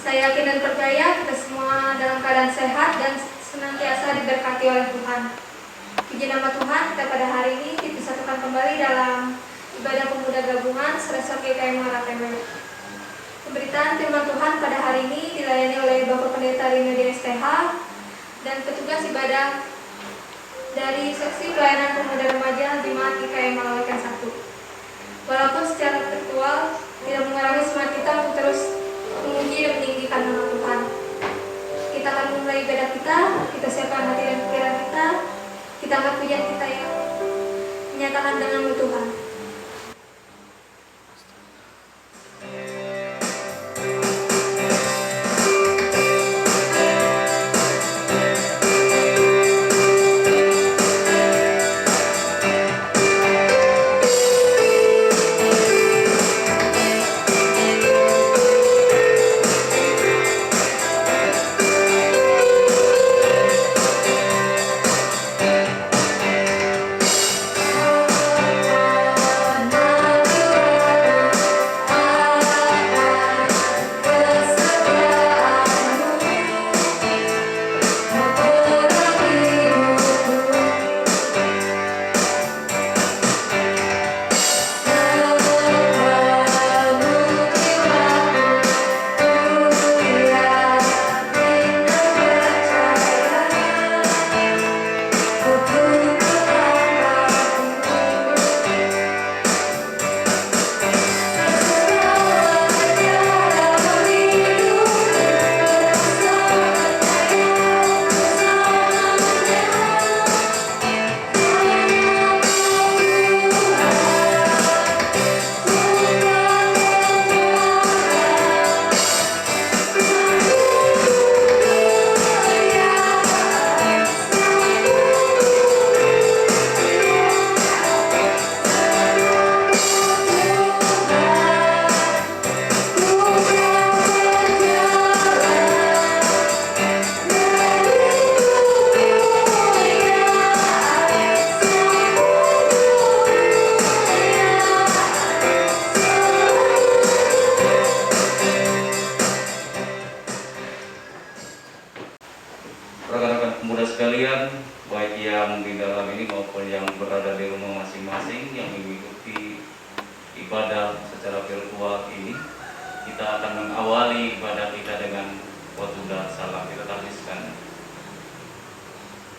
Saya yakin dan percaya kita semua dalam keadaan sehat dan senantiasa diberkati oleh Tuhan. Puji nama Tuhan, kita pada hari ini disatukan kembali dalam ibadah pemuda gabungan Sresor GKM Muaratem. Pemberitaan firman Tuhan pada hari ini dilayani oleh Bapak Pendeta Rino di STH dan petugas ibadah dari Seksi Pelayanan Pemuda Remaja Jemaat GKM Malawikan 1. Walaupun secara virtual tidak mengurangi semangat kita untuk terus memuji dan meninggikan nama Tuhan. Kita akan memulai ibadah kita siapkan hati dan pikiran kita angkat pujian kita yang menyatakan dengan Tuhan. Rekan-rekan pemuda sekalian, baik yang di dalam ini maupun yang berada di rumah masing-masing yang mengikuti ibadah secara virtual ini, kita akan mengawali ibadah kita dengan khotbah salam. Kita tahniskan.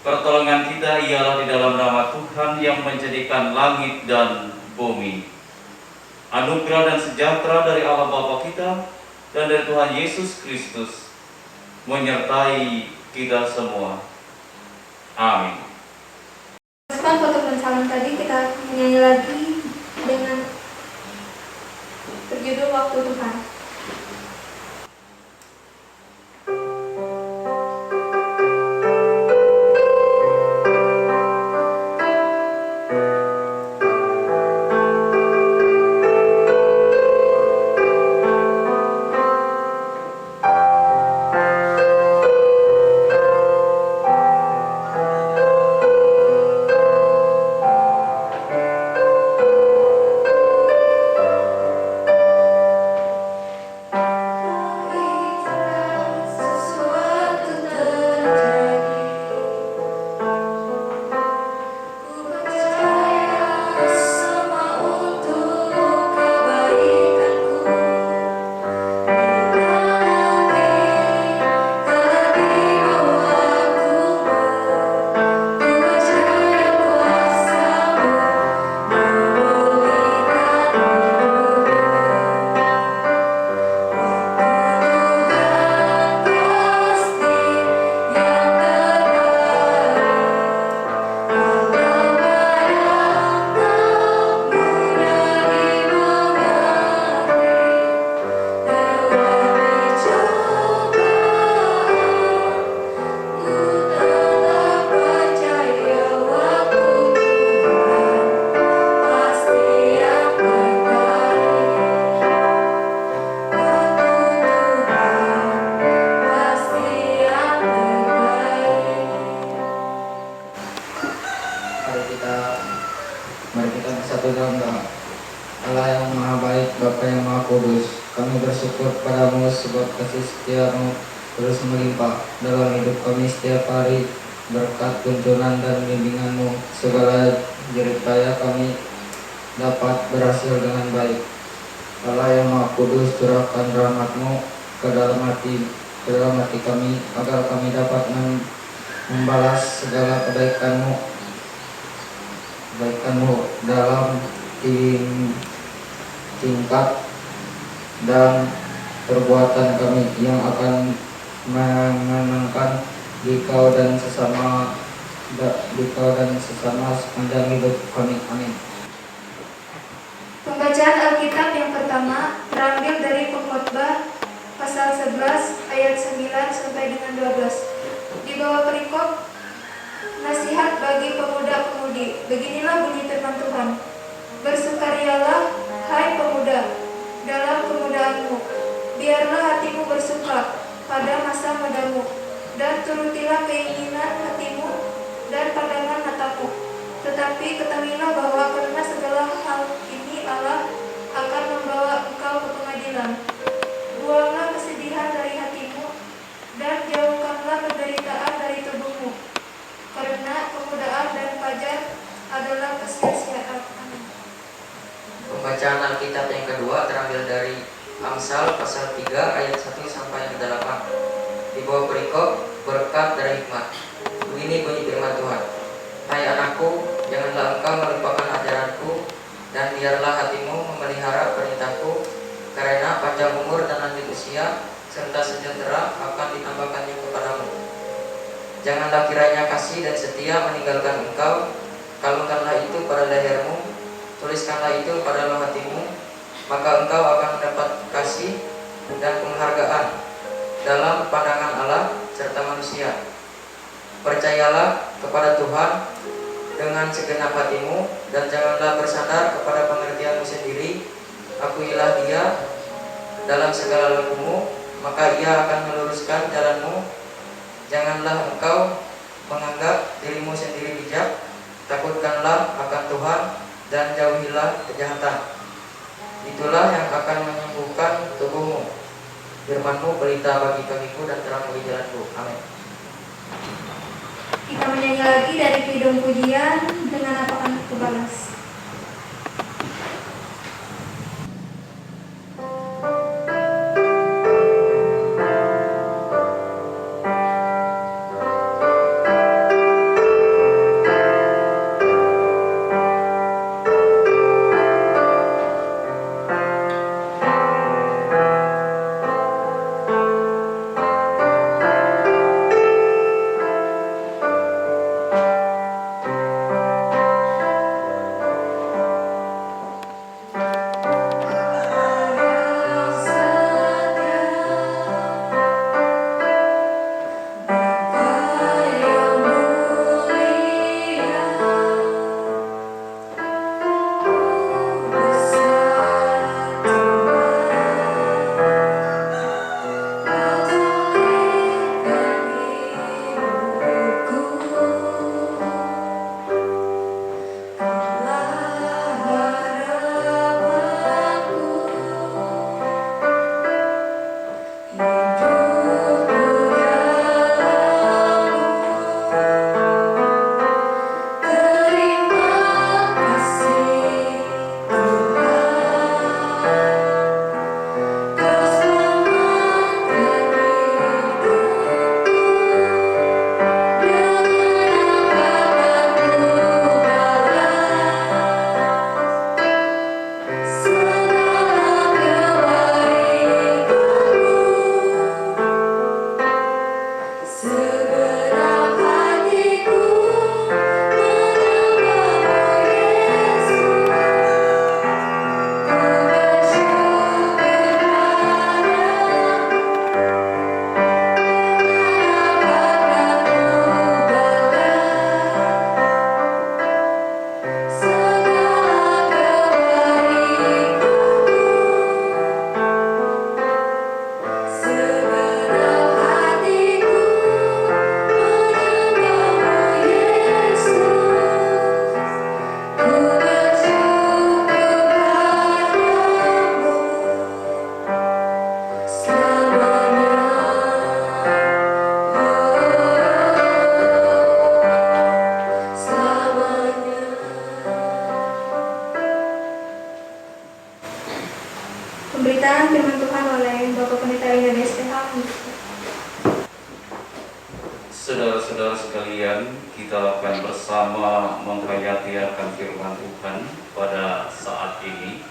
Pertolongan kita ialah di dalam nama Tuhan yang menjadikan langit dan bumi. Anugerah dan sejahtera dari Allah Bapa kita dan dari Tuhan Yesus Kristus menyertai kita semua. Amin. Setelah khotbah dan salam tadi, kita menyanyi lagi dengan berjudul Waktu Tuhan. sebab kasih setiamu terus melimpah dalam hidup kami setiap hari. Berkat tuntunan dan bimbinganmu, segala jeripaya kami dapat berhasil dengan baik. Allah yang Maha Kudus, curahkan rahmat-Mu ke dalam hati kami, agar kami dapat membalas segala kebaikan-Mu dalam tingkat dan perbuatan kami, yang akan menyenangkan Dikau dan sesama sepanjang hidup kami. Amin. Pembacaan Alkitab yang pertama terambil dari Pengkhotbah pasal 11 ayat 9 sampai dengan 12. Di bawah perikop nasihat bagi pemuda-pemudi. Beginilah bunyi firman Tuhan. Bersukarialah, hai pemuda, dalam kemudaanmu. Biarlah hatimu bersuka pada masa mudamu, dan turutilah keinginan hatimu dan pandangan matamu. Tetapi ketahuilah bahwa karena segala hal ini Allah akan membawa engkau ke pengadilan. Buanglah kesedihan dari hatimu dan jauhkanlah penderitaan dari tubuhmu, karena kemudahan dan fajar adalah kesia-siaan. Amin. Pembacaan Alkitab yang kedua terambil dari Amsal pasal 3 ayat 1 sampai 8. Di bawah perikop berkat dari hikmat. Begini bunyi firman Tuhan. Hai anakku, janganlah engkau melupakan ajaranku, dan biarlah hatimu memelihara perintahku, karena panjang umur dan lanjut usia serta sejahtera akan ditambahkannya kepadamu. Janganlah kiranya kasih dan setia meninggalkan engkau. Kalungkanlah itu pada lehermu, tuliskanlah itu pada loh hatimu, maka engkau akan mendapat kasih dan penghargaan dalam pandangan Allah serta manusia. Percayalah kepada Tuhan dengan segenap hatimu, dan janganlah bersandar kepada pengertianmu sendiri. Akuilah Dia dalam segala lakumu, maka Ia akan meluruskan jalanmu. Janganlah engkau menganggap dirimu sendiri bijak. Takutkanlah akan Tuhan dan jauhilah kejahatan. Itulah yang akan menyembuhkan tubuhmu. Firman-Mu pelita bagi kakiku dan terang bagi jalanku. Amin. Kita menyanyi lagi dari Kidung Pujian, dengan apa akan aku balas. Saudara-saudara sekalian, kita akan bersama menghayati akan firman Tuhan pada saat ini.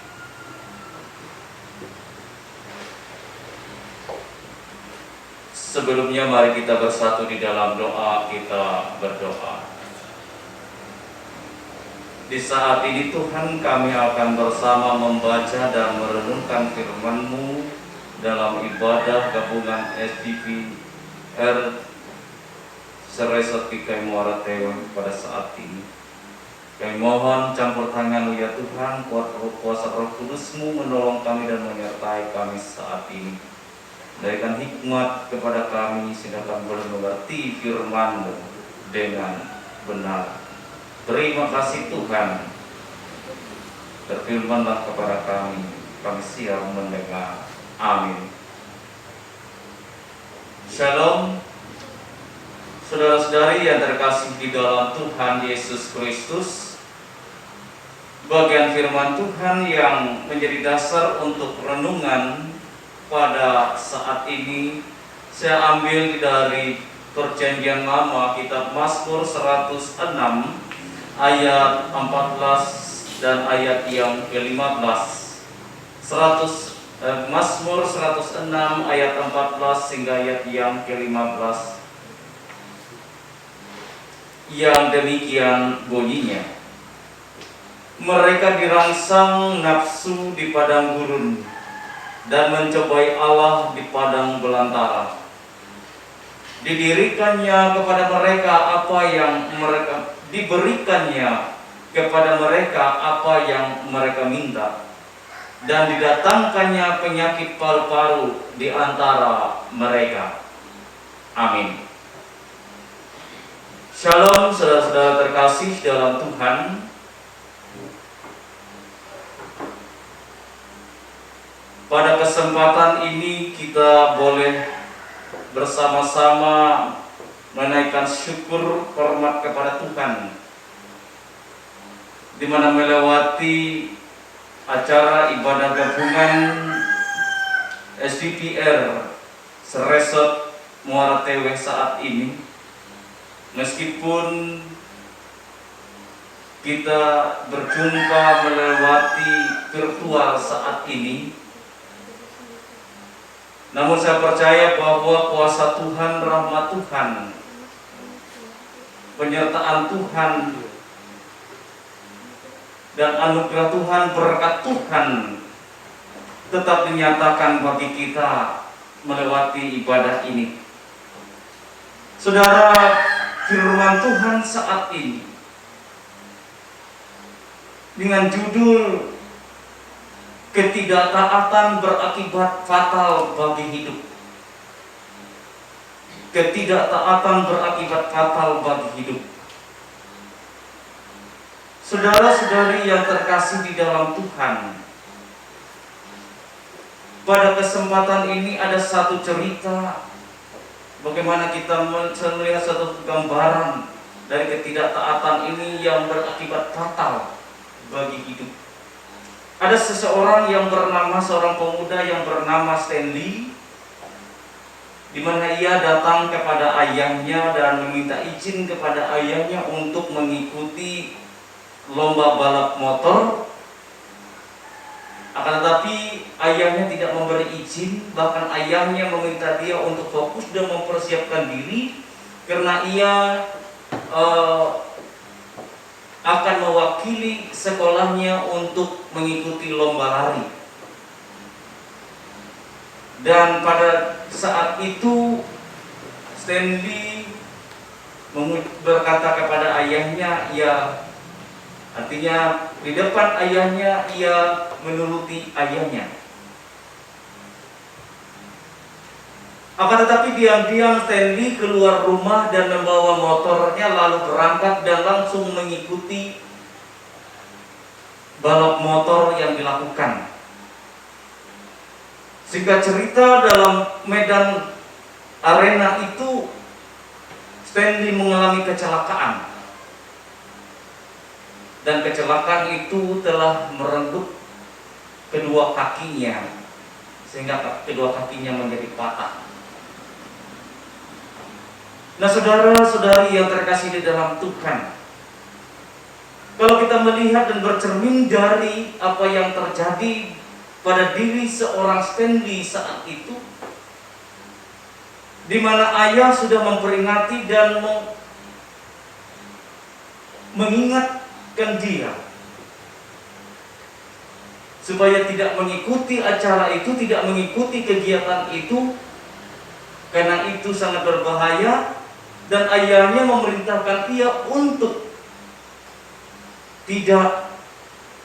Sebelumnya mari kita bersatu di dalam doa, kita berdoa. Di saat ini Tuhan, kami akan bersama membaca dan merenungkan firman-Mu dalam ibadah gabungan SDP R Seresot Pikai Muara Tewe pada saat ini. Kami mohon campur tangan-Mu ya Tuhan, kuasa Roh Kudus-Mu menolong kami dan menyertai kami saat ini. Berikan hikmat kepada kami sehingga kami boleh mengerti firman-Mu dengan benar. Terima kasih Tuhan. Berfirmanlah kepada kami siap mendengar. Amin. Shalom. Saudara-saudari yang terkasih di dalam Tuhan Yesus Kristus, bagian firman Tuhan yang menjadi dasar untuk renungan pada saat ini saya ambil dari Perjanjian Lama, kitab Mazmur 106 ayat 14 dan ayat yang ke-15. Mazmur 106 ayat 14 hingga ayat yang ke-15. Yang demikian bunyinya. Mereka dirangsang nafsu di padang gurun dan mencobai Allah di padang belantara. Diberikannya kepada mereka apa yang mereka minta, dan didatangkannya penyakit paru-paru di antara mereka. Amin. Shalom saudara-saudara terkasih dalam Tuhan. Pada kesempatan ini kita boleh bersama-sama menaikkan syukur hormat kepada Tuhan, di mana melewati acara ibadah gabungan SDPR Seresot Muara Tewe saat ini. Meskipun kita berjumpa melewati virtual saat ini, namun saya percaya bahwa kuasa Tuhan, rahmat Tuhan, penyertaan Tuhan, dan anugerah Tuhan, berkat Tuhan tetap dinyatakan bagi kita melewati ibadah ini. Saudara, firman Tuhan saat ini dengan judul ketidaktaatan berakibat fatal bagi hidup. Ketidaktaatan berakibat fatal bagi hidup. Saudara-saudari yang terkasih di dalam Tuhan, pada kesempatan ini ada satu cerita bagaimana kita melihat satu gambaran dari ketidaktaatan ini yang berakibat fatal bagi hidup. Ada seorang pemuda yang bernama Stanley, di mana ia datang kepada ayahnya dan meminta izin kepada ayahnya untuk mengikuti lomba balap motor. Akan tetapi ayahnya tidak memberi izin, bahkan ayahnya meminta dia untuk fokus dan mempersiapkan diri karena ia akan mewakili sekolahnya untuk mengikuti lomba lari. Dan pada saat itu Stanley berkata kepada ayahnya, artinya di depan ayahnya ia menuruti ayahnya. Akan tetapi diam-diam Stanley keluar rumah dan membawa motornya lalu berangkat dan langsung mengikuti balap motor yang dilakukan. Singkat cerita, dalam medan arena itu Stanley mengalami kecelakaan. Dan kecelakaan itu telah merenggut kedua kakinya, sehingga kedua kakinya menjadi patah. Nah, saudara-saudari yang terkasih di dalam Tuhan, kalau kita melihat dan bercermin dari apa yang terjadi pada diri seorang Stanley saat itu, di mana ayah sudah memperingati dan mengingatkan dia supaya tidak mengikuti acara itu, tidak mengikuti kegiatan itu, karena itu sangat berbahaya, dan ayahnya memerintahkan ia untuk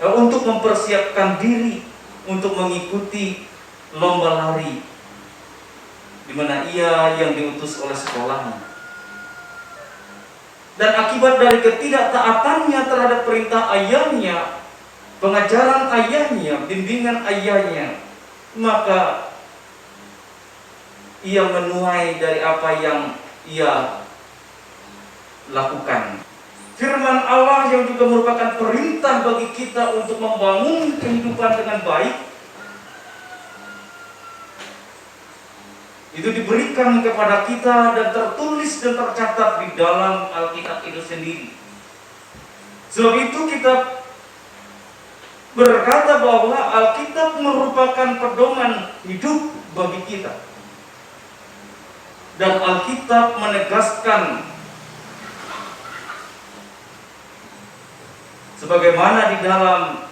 untuk mempersiapkan diri untuk mengikuti lomba lari, di mana ia yang diutus oleh sekolahnya. Dan akibat dari ketidaktaatannya terhadap perintah ayahnya, pengajaran ayahnya, bimbingan ayahnya, maka ia menuai dari apa yang ia lakukan. Firman Allah yang juga merupakan perintah bagi kita untuk membangun kehidupan dengan baik, itu diberikan kepada kita dan tertulis dan tercatat di dalam Alkitab itu sendiri. Sebab itu kita berkata bahwa Alkitab merupakan pedoman hidup bagi kita. Dan Alkitab menegaskan sebagaimana di dalam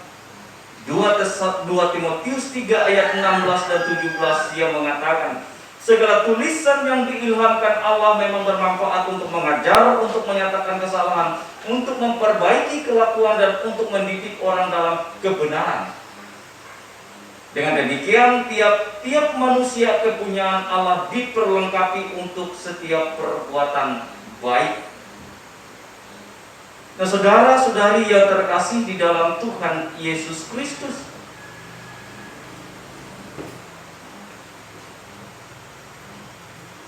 2 Timotius 3 ayat 16 dan 17 yang mengatakan, segala tulisan yang diilhamkan Allah memang bermanfaat untuk mengajar, untuk menyatakan kesalahan, untuk memperbaiki kelakuan, dan untuk mendidik orang dalam kebenaran. Dengan demikian, tiap-tiap manusia kepunyaan Allah diperlengkapi untuk setiap perbuatan baik. Nah, saudara-saudari yang terkasih di dalam Tuhan Yesus Kristus,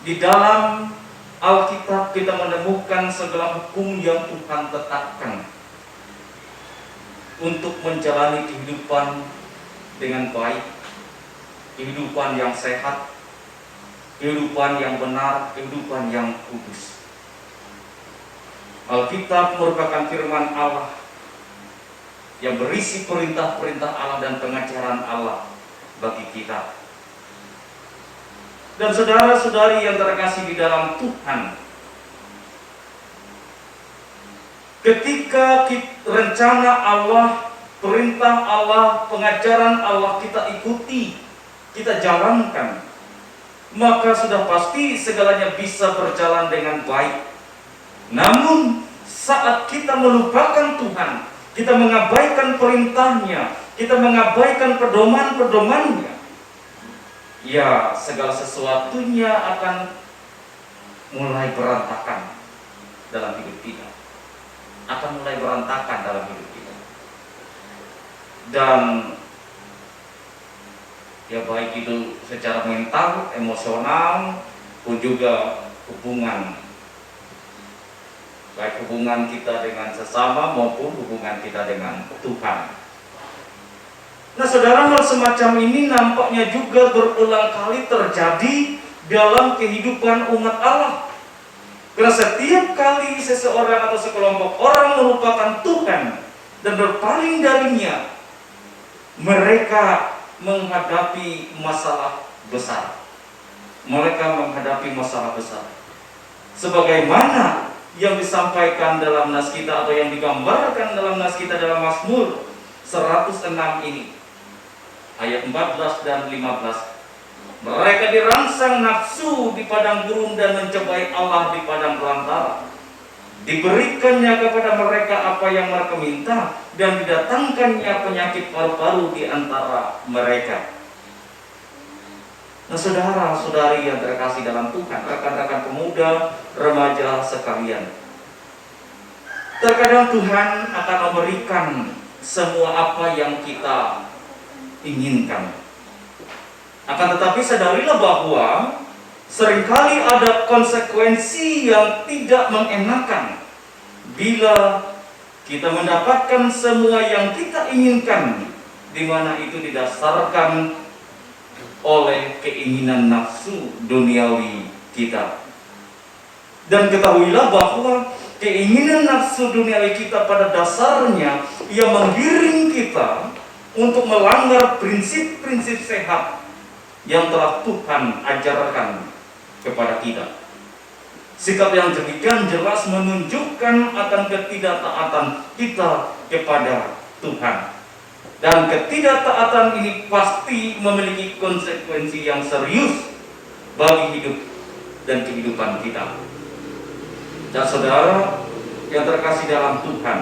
di dalam Alkitab kita menemukan segala hukum yang Tuhan tetapkan untuk menjalani kehidupan dengan baik, kehidupan yang sehat, kehidupan yang benar, kehidupan yang kudus. Alkitab merupakan firman Allah yang berisi perintah-perintah Allah dan pengajaran Allah bagi kita. Dan saudara-saudari yang terkasih di dalam Tuhan, ketika rencana Allah, perintah Allah, pengajaran Allah kita ikuti, kita jalankan, maka sudah pasti segalanya bisa berjalan dengan baik. Namun saat kita melupakan Tuhan, kita mengabaikan perintahnya, kita mengabaikan pedoman-pedomannya, ya segala sesuatunya akan mulai berantakan dalam hidup kita. Akan mulai berantakan dalam hidup kita. Dan ya baik itu secara mental, emosional, pun juga hubungan, baik hubungan kita dengan sesama maupun hubungan kita dengan Tuhan. Nah, saudara, hal semacam ini nampaknya juga berulang kali terjadi dalam kehidupan umat Allah. Karena setiap kali seseorang atau sekelompok orang melupakan Tuhan dan berpaling darinya, mereka menghadapi masalah besar. Mereka menghadapi masalah besar. Sebagaimana yang disampaikan dalam nas kita atau yang digambarkan dalam nas kita dalam Mazmur 106 ini, ayat 14 dan 15. Mereka dirangsang nafsu di padang gurun dan mencobai Allah di padang belantara. Diberikannya kepada mereka apa yang mereka minta, dan didatangkannya penyakit paru-paru di antara mereka. Nah, saudara-saudari yang terkasih dalam Tuhan, rekan-rekan pemuda, remaja sekalian, terkadang Tuhan akan memberikan semua apa yang kita inginkan. Akan tetapi sadarilah bahwa seringkali ada konsekuensi yang tidak mengenakan bila kita mendapatkan semua yang kita inginkan, di mana itu didasarkan oleh keinginan nafsu duniawi kita. Dan ketahuilah bahwa keinginan nafsu duniawi kita pada dasarnya ia menggiring kita untuk melanggar prinsip-prinsip sehat yang telah Tuhan ajarkan kepada kita. Sikap yang demikian jelas menunjukkan akan ketidaktaatan kita kepada Tuhan. Dan ketidaktaatan ini pasti memiliki konsekuensi yang serius bagi hidup dan kehidupan kita. Dan saudara yang terkasih dalam Tuhan,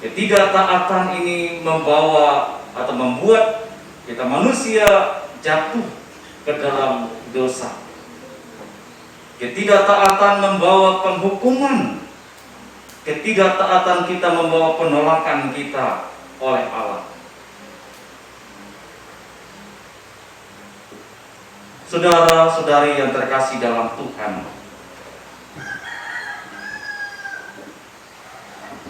ketidaktaatan ini membawa atau membuat kita manusia jatuh ke dalam dosa. Ketidaktaatan membawa penghukuman. Ketidaktaatan kita membawa penolakan kita oleh Allah. Saudara-saudari yang terkasih dalam Tuhan,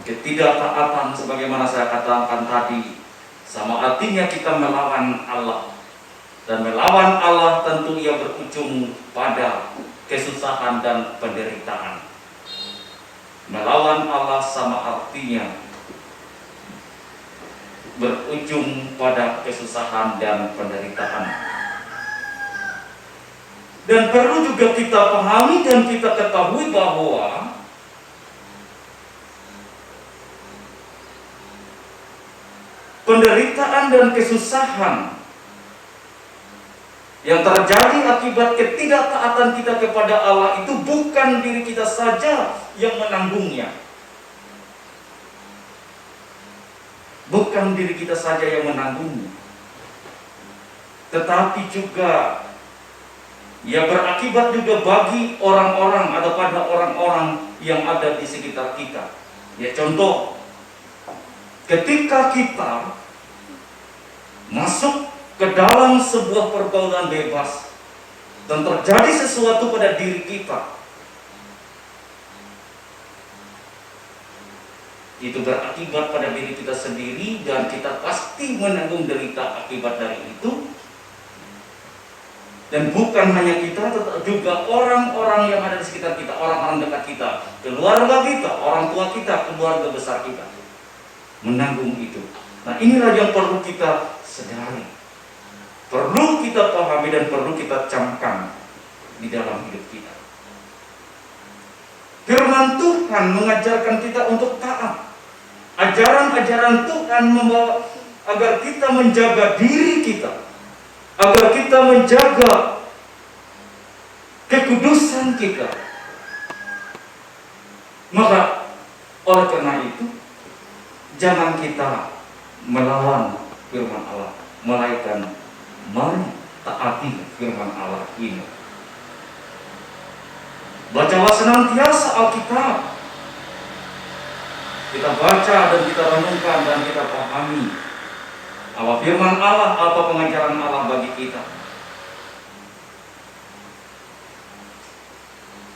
ketidaktaatan sebagaimana saya katakan tadi sama artinya kita melawan Allah. Dan melawan Allah tentu ia berujung pada kesusahan dan penderitaan. Melawan Allah sama artinya berujung pada kesusahan dan penderitaan. Dan perlu juga kita pahami dan kita ketahui bahwa penderitaan dan kesusahan yang terjadi akibat ketidaktaatan kita kepada Allah itu bukan diri kita saja yang menanggungnya. Bukan diri kita saja yang menanggungnya. Tetapi juga ya berakibat juga bagi orang-orang atau pada orang-orang yang ada di sekitar kita. Ya contoh, ketika kita masuk ke dalam sebuah pergaulan bebas dan terjadi sesuatu pada diri kita, itu berakibat pada diri kita sendiri dan kita pasti menanggung derita akibat dari itu. Dan bukan hanya kita, tetapi juga orang-orang yang ada di sekitar kita, orang-orang dekat kita, keluarga kita, orang tua kita, keluarga besar kita menanggung itu. Nah, inilah yang perlu kita sadari, perlu kita pahami dan perlu kita camkan di dalam hidup kita. Firman Tuhan mengajarkan kita untuk taat. Ajaran-ajaran Tuhan membawa agar kita menjaga diri kita, agar kita menjaga kekudusan kita. Maka oleh karena itu jangan kita melawan firman Allah, melainkan mari taati firman Allah ini. Bacalah senantiasa Alkitab. Kita baca dan kita renungkan dan kita pahami apa firman Allah, apa pengajaran Allah bagi kita.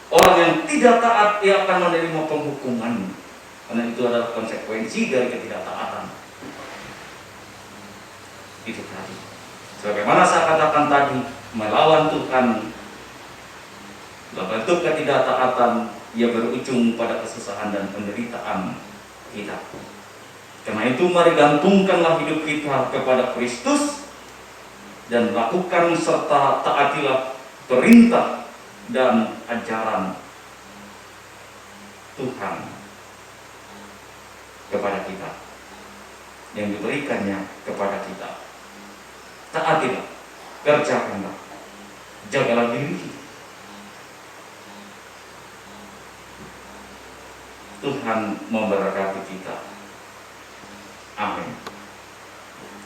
Orang yang tidak taat ia akan menerima penghukuman, karena itu adalah konsekuensi dari ketidaktaatan. Itu tadi. Sebagaimana saya katakan tadi, melawan Tuhan bentuk ketidaktaatan, ia berujung pada kesusahan dan penderitaan kita. Karena itu mari gantungkanlah hidup kita kepada Kristus dan lakukan serta taatilah perintah dan ajaran Tuhan kepada kita yang diberikannya kepada kita. Taatilah, kerjakanlah, jagalah diri kita. Tuhan memberkati kita. Amin.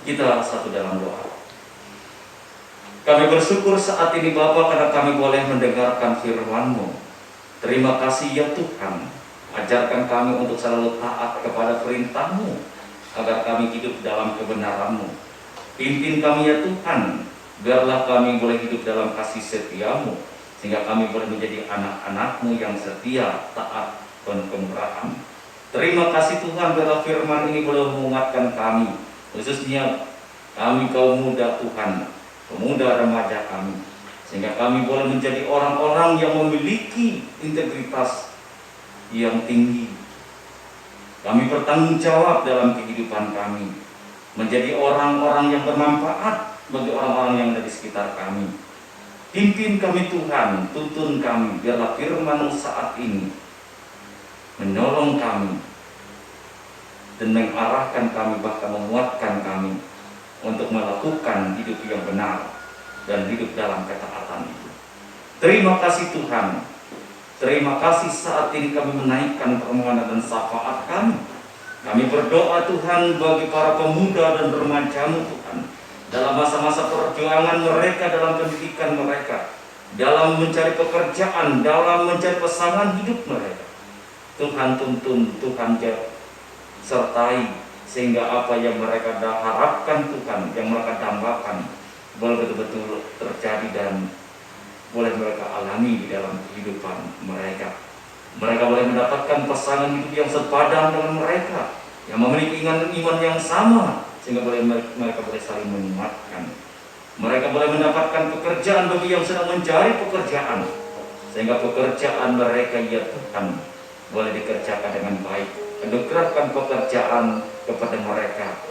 Kita satu dalam doa. Kami bersyukur saat ini Bapa karena kami boleh mendengarkan firman-Mu. Terima kasih ya Tuhan. Ajarkan kami untuk selalu taat kepada perintah-Mu, agar kami hidup dalam kebenaran-Mu. Pimpin kami ya Tuhan, biarlah kami boleh hidup dalam kasih setia-Mu, sehingga kami boleh menjadi anak-anak-Mu yang setia, taat, dan pemurahan. Terima kasih Tuhan, biarlah firman ini boleh menguatkan kami, khususnya kami kaum muda Tuhan, pemuda remaja kami. sehingga kami boleh menjadi orang-orang yang memiliki integritas yang tinggi. Kami bertanggung jawab dalam kehidupan kami, menjadi orang-orang yang bermanfaat bagi orang-orang yang ada di sekitar kami. Pimpin kami Tuhan, tuntun kami, biarlah firman saat ini menolong kami dan mengarahkan kami, bahkan menguatkan kami untuk melakukan hidup yang benar dan hidup dalam ketaatan itu. Terima kasih Tuhan. Terima kasih saat ini kami menaikkan permohonan dan syafaat kami. Kami berdoa Tuhan bagi para pemuda dan remaja-Mu Tuhan, dalam masa-masa perjuangan mereka, dalam pendidikan mereka, dalam mencari pekerjaan, dalam mencari pasangan hidup mereka. Tuhan tuntun, Tuhan sertai, sehingga apa yang mereka harapkan Tuhan, yang mereka dambakan, boleh betul-betul terjadi dan boleh mereka alami di dalam kehidupan mereka. Mereka boleh mendapatkan pasangan hidup yang sepadan dengan mereka, yang memiliki iman yang sama, sehingga mereka boleh saling menguatkan. Mereka boleh mendapatkan pekerjaan bagi yang sedang mencari pekerjaan, sehingga pekerjaan mereka, ya Tuhan, boleh dikerjakan dengan baik. Anugerahkan pekerjaan kepada mereka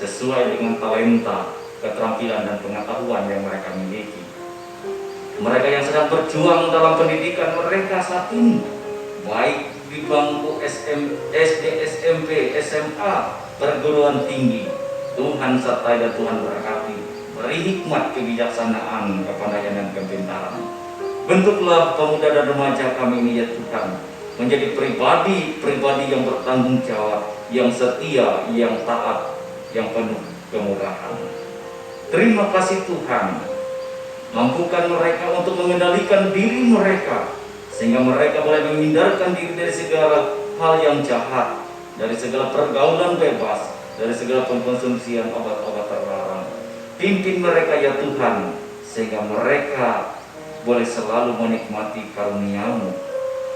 sesuai dengan talenta, keterampilan, dan pengetahuan yang mereka miliki. Mereka yang sedang berjuang dalam pendidikan mereka saat ini, baik di bangku SD, SMP, SMA, perguruan tinggi, Tuhan sertai dan Tuhan berkati. Beri hikmat kebijaksanaan, kepandaian dan kepintaran. Bentuklah pemuda dan remaja kami ini, ya Tuhan, menjadi pribadi yang bertanggung jawab, yang setia, yang taat, yang penuh kemurahan. Terima kasih Tuhan. Mampukan mereka untuk mengendalikan diri mereka, sehingga mereka boleh menghindarkan diri dari segala hal yang jahat, dari segala pergaulan bebas, dari segala pengkonsumsian obat-obat terlarang. Pimpin mereka, ya Tuhan, sehingga mereka boleh selalu menikmati karunia-Mu,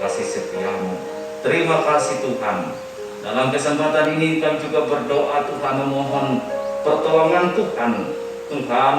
kasih setia-Mu. Terima kasih Tuhan. Dalam kesempatan ini kami juga berdoa Tuhan, memohon pertolongan Tuhan. Tuhan,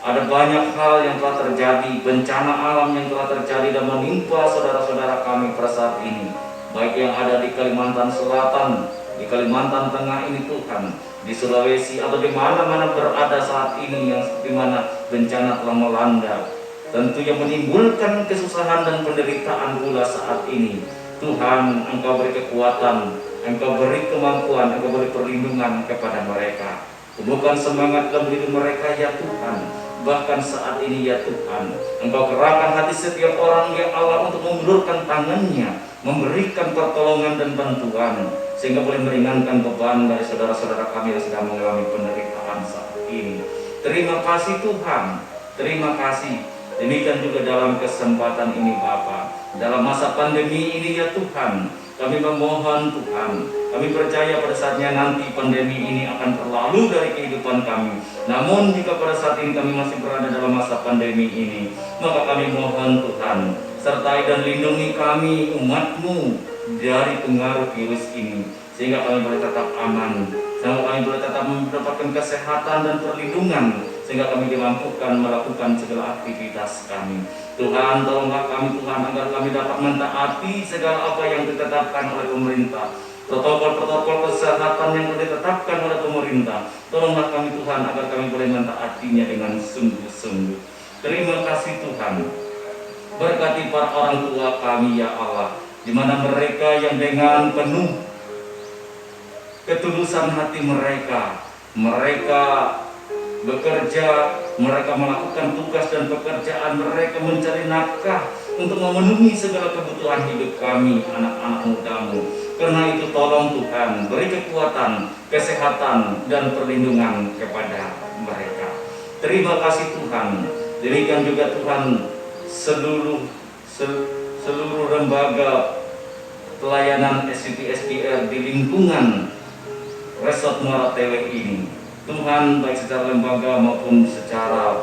ada banyak hal yang telah terjadi, bencana alam yang telah terjadi dan menimpa saudara-saudara kami pada saat ini, baik yang ada di Kalimantan Selatan, di Kalimantan Tengah ini Tuhan, di Sulawesi, atau di mana-mana berada saat ini yang di mana bencana telah melanda, tentu yang menimbulkan kesusahan dan penderitaan pula saat ini. Tuhan, Engkau beri kekuatan, Engkau beri kemampuan, Engkau beri perlindungan kepada mereka. Tumbuhkan semangat dalam hidup mereka, ya Tuhan. Bahkan saat ini, ya Tuhan, Engkau gerakkan hati setiap orang, ya Allah, untuk mengulurkan tangannya, memberikan pertolongan dan bantuan, sehingga boleh meringankan beban dari saudara-saudara kami yang sedang mengalami penderitaan saat ini. Terima kasih Tuhan, terima kasih. Demikian juga dalam kesempatan ini Bapa, dalam masa pandemi ini, ya Tuhan, kami memohon Tuhan, kami percaya pada saatnya nanti pandemi ini akan berlalu dari kehidupan kami. Namun jika pada saat ini kami masih berada dalam masa pandemi ini, maka kami mohon Tuhan, sertai dan lindungi kami umat-Mu dari pengaruh virus ini, sehingga kami boleh tetap aman, sehingga kami boleh tetap mendapatkan kesehatan dan perlindungan, sehingga kami dimampukan melakukan segala aktivitas kami. Tuhan, tolonglah kami Tuhan, agar kami dapat mentaati segala apa yang ditetapkan oleh pemerintah, protokol-protokol kesehatan yang ditetapkan oleh pemerintah. Tolonglah kami Tuhan, agar kami boleh mentaatinya dengan sungguh-sungguh. Terima kasih Tuhan. Berkati para orang tua kami, ya Allah, di mana mereka yang dengan penuh ketulusan hati mereka bekerja, mereka melakukan tugas dan pekerjaan mereka, mencari nafkah untuk memenuhi segala kebutuhan hidup kami, anak-anak muda-Mu. Karena itu tolong Tuhan, beri kekuatan, kesehatan, dan perlindungan kepada mereka. Terima kasih Tuhan. Demikian juga Tuhan, seluruh lembaga pelayanan SCT-SDR di lingkungan Resort Muara Tewe ini, Tuhan, baik secara lembaga maupun secara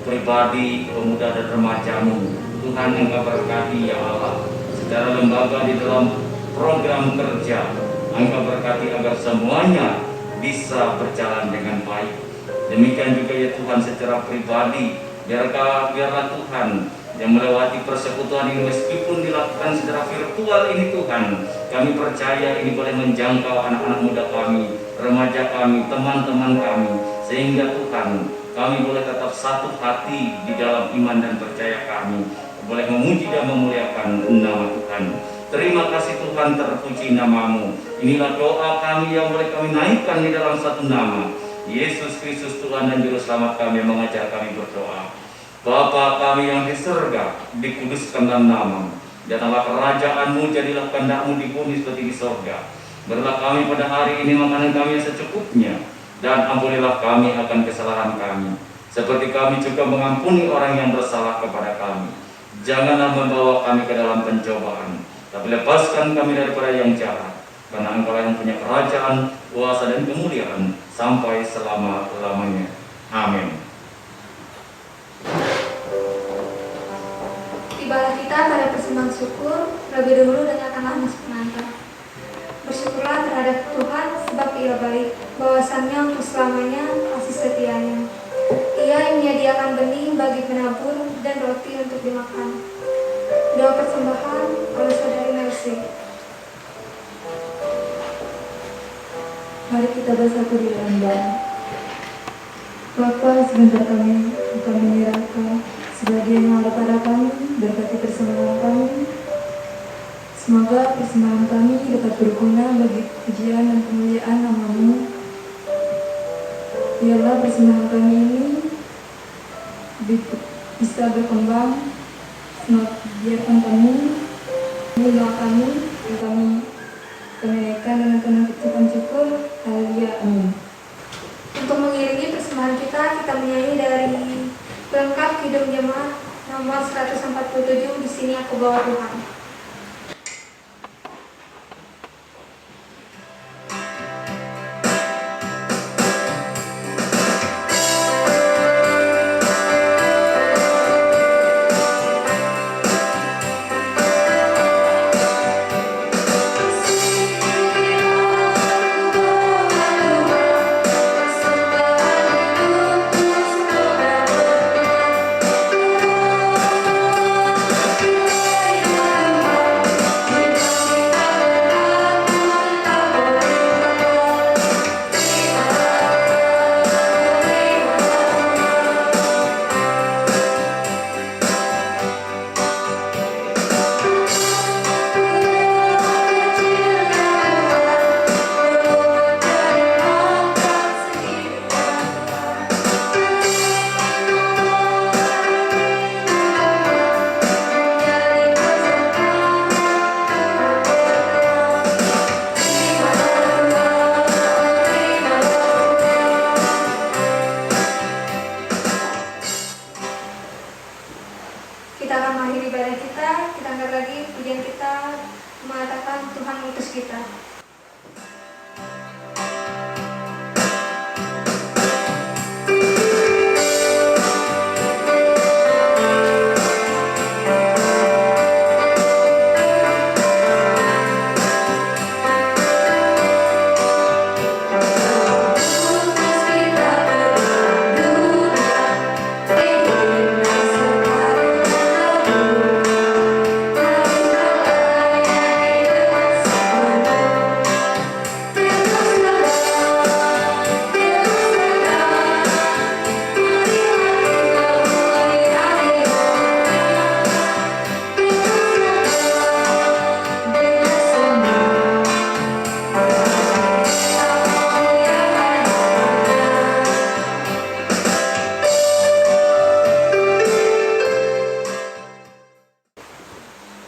pribadi, pemuda dan remaja-Mu, Tuhan Engkau berkati, ya Allah. Secara lembaga di dalam program kerja, Engkau berkati agar semuanya bisa berjalan dengan baik. Demikian juga, ya Tuhan, secara pribadi Biarlah Tuhan yang melewati persekutuan ini meskipun dilakukan secara virtual ini Tuhan, kami percaya ini boleh menjangkau anak-anak muda kami, remaja kami, teman-teman kami, sehingga Tuhan kami boleh tetap satu hati di dalam iman dan percaya kami, boleh memuji dan memuliakan nama Tuhan. Terima kasih Tuhan, terpuji namamu. Inilah doa kami yang boleh kami naikkan di dalam satu nama, Yesus Kristus Tuhan dan Juru Selamat kami yang mengajar kami berdoa. Bapa kami yang di surga, dikuduskanlah namamu. Datanglah kerajaan-Mu, jadilah kehendak-Mu di bumi seperti di surga. Berilah kami pada hari ini makanan kami yang secukupnya, dan ampunilah kami akan kesalahan kami, seperti kami juga mengampuni orang yang bersalah kepada kami. Janganlah membawa kami ke dalam pencobaan, tapi lepaskan kami daripada yang jahat. Karena Engkau yang punya kerajaan, kuasa dan kemuliaan sampai selama-lamanya. Amin. Tibalah kita pada persembahan syukur, terlebih dahulu dengarkanlah nas pengantar. Bersyukurlah terhadap Tuhan sebab Ia baik, bahwasannya untuk selamanya kasih setianya. Ia yang menyediakan benih bagi penabur dan roti untuk dimakan. Doa persembahan oleh Saudari Mercy. Mari kita bersatu di dalam doa. Bapa, sebentar kami menyerahkan sebagian yang ada pada kami, berkati persembahan kami. Semoga persembahan kami dapat berguna bagi pujian dan kemuliaan nama-Mu. Biarlah persembahan kami ini bisa berkembang. Biarkan kami doa kami yang kami naikkan dengan penuh ucapan syukur. Haleluya, amin. Untuk mengiringi persembahan kita menyanyi dari pelengkap Kidung Jemaat nomor 147, Di Sini Aku Bawa Tuhan. Kita akan mengakhiri ibadah kita angkat lagi pujian kita mengatakan Tuhan mengutus kita.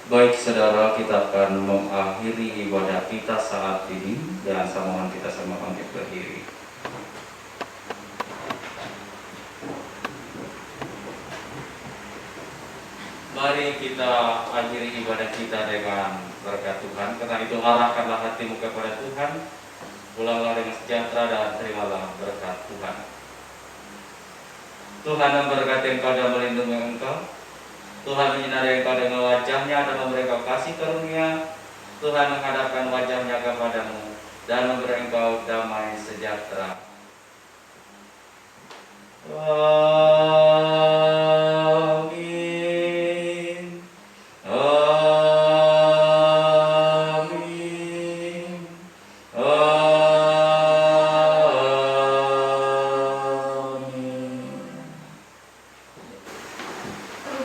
Baik saudara, kita akan mengakhiri ibadah kita saat ini dan sambungan kita sama bangkit berdiri. Mari kita akhiri ibadah kita dengan berkat Tuhan. Karena itu arahkanlah hatimu kepada Tuhan, pulanglah dengan sejahtera dan terimalah berkat Tuhan. Tuhan memberkati engkau dan melindungi engkau. Tuhan menyinari engkau dengan wajah-Nya dan memberi engkau kasih karunia. Tuhan menghadapkan wajah-Nya kepadamu dan memberi engkau damai sejahtera.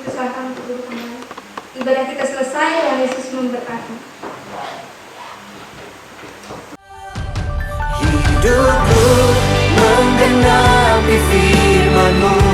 dipersilakan untuk duduk kembali. Ibadah kita selesai dan Yesus memberkati. Hidupku menggenapi firman-Mu.